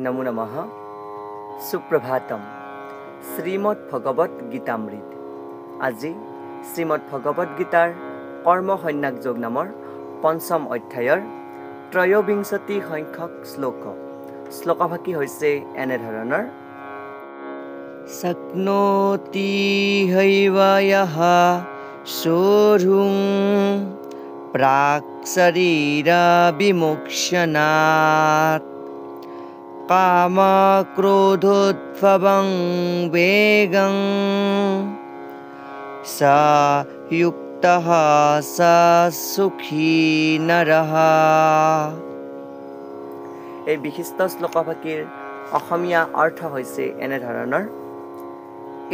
নমো নমঃ সুপ্ৰভাতম শ্ৰীমদ ভগবত গীতামৃত আজি শ্ৰীমদ ভগবত গীতাৰ কৰ্ম সন্ন্যাস যোগ নামৰ পঞ্চম অধ্যায়ৰ ত্ৰয়োবিংশতি সংখ্যক শ্লোকভাগী হৈছে এনেধৰণৰ শক্নোতি হৈৱায়ঃ সোঢ়ুং প্ৰাক শৰীৰা বিমোক্ষণাৎ কাম ক্ৰোধোদ্ভৱং বেগং সা যুক্তঃ সা সুখী নৰঃ। এই বিশিষ্ট শ্লোকভাগীৰ অসমীয়া অৰ্থ হৈছে এনেধৰণৰ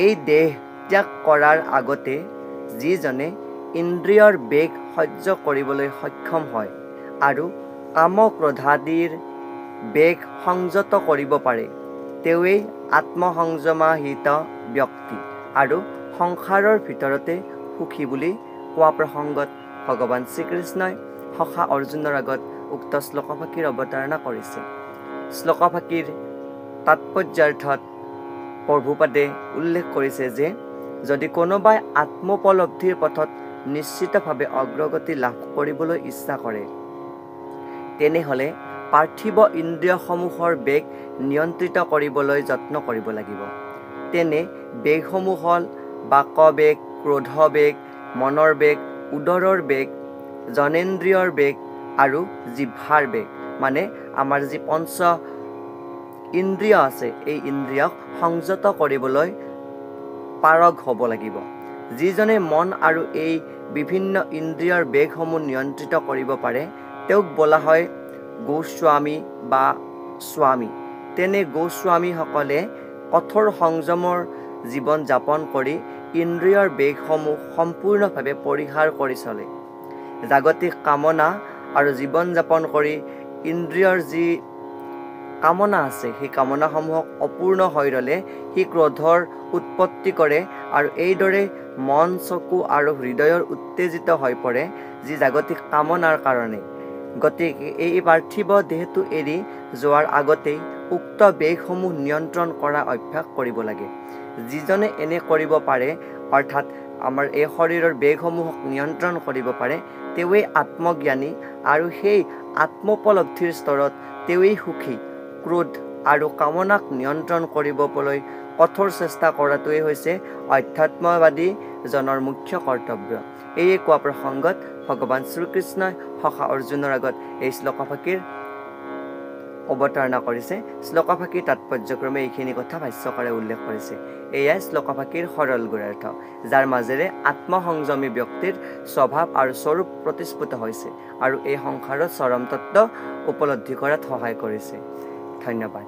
এই দেহ ত্যাগ কৰাৰ আগতে যিজনে ইন্দ্ৰিয়ৰ বেগ সহ্য কৰিবলৈ সক্ষম হয় আৰু কাম ক্ৰোধাদিৰ বেগ সংযত কৰিব পাৰে তেৱেই আত্মসংযমাহিত ব্যক্তি আৰু সংসাৰৰ ভিতৰতে সুখী বুলি কোৱা প্ৰসংগত ভগৱান শ্ৰীকৃষ্ণই সখা অৰ্জুনৰ আগত উক্ত শ্লোকভাগীৰ অৱতাৰণা কৰিছে। শ্লোকভাগীৰ তাৎপৰ্যাৰ্থত প্ৰভুপাদে উল্লেখ কৰিছে যে যদি কোনোবাই আত্মোপলব্ধিৰ পথত নিশ্চিতভাৱে অগ্ৰগতি লাভ কৰিবলৈ ইচ্ছা কৰে তেনেহ'লে পাৰ্থিৱ ইন্দ্ৰিয়সমূহৰ বেগ নিয়ন্ত্ৰিত কৰিবলৈ যত্ন কৰিব লাগিব। তেনে বেগসমূহ হ'ল বাক বেগ, ক্ৰোধ বেগ, মনৰ বেগ, উদৰৰ বেগ, জনেন্দ্ৰিয়ৰ বেগ আৰু জিহ্বাৰ বেগ। মানে আমাৰ যি পঞ্চ ইন্দ্ৰিয় আছে এই ইন্দ্ৰিয়ক সংযত কৰিবলৈ পাৰগ হ'ব লাগিব। যিজনে মন আৰু এই বিভিন্ন ইন্দ্ৰিয়ৰ বেগসমূহ নিয়ন্ত্ৰিত কৰিব পাৰে তেওঁক বোলা হয় গোস্বামী বা স্বামী। তেনে গোস্বামীসকলে কঠোৰ সংযমৰ জীৱন যাপন কৰি ইন্দ্ৰিয়ৰ বেগসমূহ সম্পূৰ্ণভাৱে পৰিহাৰ কৰি চলে। জাগতিক কামনা আৰু জীৱন যাপন কৰি ইন্দ্ৰিয়ৰ যি কামনা আছে সেই কামনাসমূহক অপূৰ্ণ হৈ ৰ'লে সি ক্ৰোধৰ উৎপত্তি কৰে আৰু এইদৰে মন, চকু আৰু হৃদয়ৰ উত্তেজিত হৈ পৰে যি জাগতিক কামনাৰ কাৰণে। গতিকে এই পাৰ্থিৱ দেহটো এৰি যোৱাৰ আগতেই উক্ত বেগসমূহ নিয়ন্ত্ৰণ কৰা অভ্যাস কৰিব লাগে। যিজনে এনে কৰিব পাৰে অৰ্থাৎ আমাৰ এই শৰীৰৰ বেগসমূহক নিয়ন্ত্ৰণ কৰিব পাৰে তেৱেই আত্মজ্ঞানী আৰু সেই আত্মোপলব্ধিৰ স্তৰত তেৱেই সুখী। ক্ৰোধ আৰু কামনাক নিয়ন্ত্ৰণ কৰিবলৈ কঠোৰ চেষ্টা কৰাটোৱেই হৈছে অধ্যাত্মবাদী জনৰ মুখ্য কৰ্তব্য। এয়ে কোৱা প্ৰসংগত ভগৱান শ্ৰীকৃষ্ণই সখা অৰ্জুনৰ আগত এই শ্লোকভাগীৰ অৱতাৰণা কৰিছে। শ্লোকভাগীৰ তাৎপৰ্যক্ৰমে এইখিনি কথা ভাষ্যকাৰে উল্লেখ কৰিছে। এয়াই শ্লোকভাগীৰ সৰল গুণাৰ্থ যাৰ মাজেৰে আত্মসংযমী ব্যক্তিৰ স্বভাৱ আৰু স্বৰূপ প্ৰতিস্ফুট হৈছে আৰু এই সংসাৰত চৰম তত্ত্ব উপলব্ধি কৰাত সহায় কৰিছে। ধন্যবাদ।